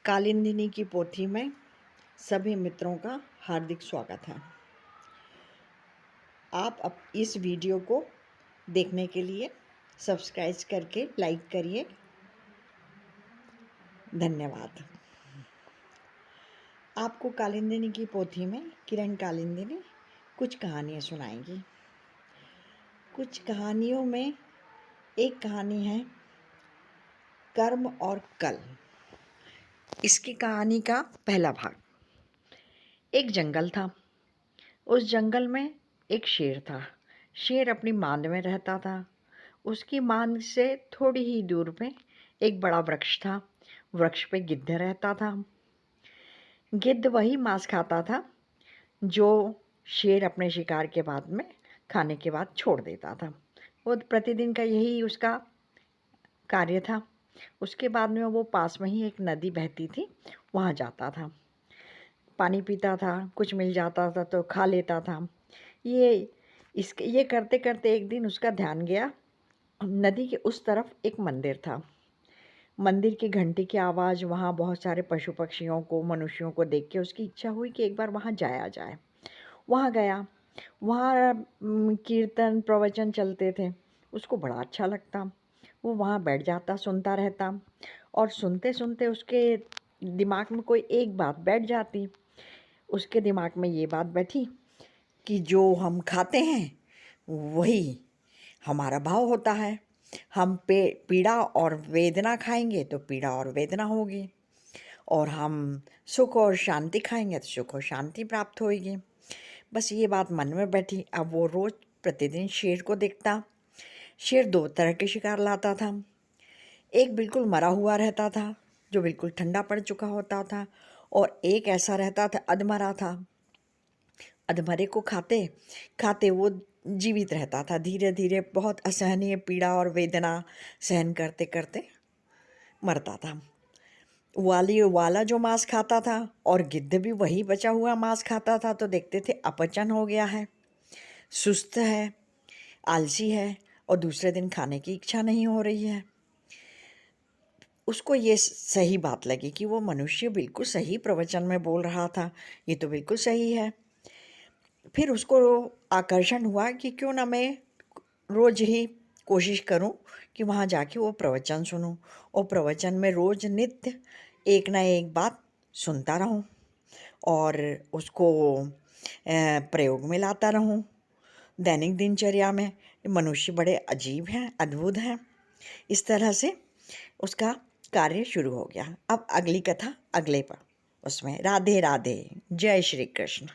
कालिंदिनी की पोथी में सभी मित्रों का हार्दिक स्वागत है। आप इस वीडियो को देखने के लिए सब्सक्राइब करके लाइक करिए। धन्यवाद। आपको कालिंदिनी की पोथी में किरण कालिंदिनी कुछ कहानियाँ सुनाएंगी। कुछ कहानियों में एक कहानी है कर्म और कल। इसकी कहानी का पहला भाग। एक जंगल था। उस जंगल में एक शेर था। शेर अपनी मांद में रहता था। उसकी मांद से थोड़ी ही दूर में एक बड़ा वृक्ष था। वृक्ष पे गिद्ध रहता था। गिद्ध वही मांस खाता था जो शेर अपने शिकार के बाद में खाने के बाद छोड़ देता था। वो प्रतिदिन का यही उसका कार्य था। उसके बाद में वो पास में ही एक नदी बहती थी, वहाँ जाता था, पानी पीता था, कुछ मिल जाता था तो खा लेता था। ये करते करते एक दिन उसका ध्यान गया, नदी के उस तरफ एक मंदिर था। मंदिर की घंटी की आवाज़, वहाँ बहुत सारे पशु पक्षियों को, मनुष्यों को देख के उसकी इच्छा हुई कि एक बार वहाँ जाया जाए। वहाँ गया। वहाँ कीर्तन प्रवचन चलते थे। उसको बड़ा अच्छा लगता। वो वहाँ बैठ जाता, सुनता रहता, और सुनते सुनते उसके दिमाग में कोई एक बात बैठ जाती। उसके दिमाग में ये बात बैठी कि जो हम खाते हैं वही हमारा भाव होता है। हम पीड़ा और वेदना खाएंगे तो पीड़ा और वेदना होगी, और हम सुख और शांति खाएंगे तो सुख और शांति प्राप्त होगी। बस ये बात मन में बैठी। अब वो रोज़ प्रतिदिन शेर को देखता। शेर दो तरह के शिकार लाता था। एक बिल्कुल मरा हुआ रहता था जो बिल्कुल ठंडा पड़ चुका होता था, और एक ऐसा रहता था अधमरा था। अधमरे को खाते खाते वो जीवित रहता था। धीरे धीरे बहुत असहनीय पीड़ा और वेदना सहन करते करते मरता था। वाला जो मांस खाता था और गिद्ध भी वही बचा हुआ मांस खाता था, तो देखते थे अपचन हो गया है, सुस्त है, आलसी है, और दूसरे दिन खाने की इच्छा नहीं हो रही है। उसको ये सही बात लगी कि वो मनुष्य बिल्कुल सही प्रवचन में बोल रहा था, ये तो बिल्कुल सही है। फिर उसको आकर्षण हुआ कि क्यों ना मैं रोज़ ही कोशिश करूं कि वहाँ जाके वो प्रवचन सुनूं, और प्रवचन में रोज़ नित्य एक ना एक बात सुनता रहूं और उसको प्रयोग में लाता रहूं दैनिक दिनचर्या में। मनुष्य बड़े अजीब हैं, अद्भुत हैं। इस तरह से उसका कार्य शुरू हो गया। अब अगली कथा अगले पर, उसमें राधे राधे। जय श्री कृष्ण।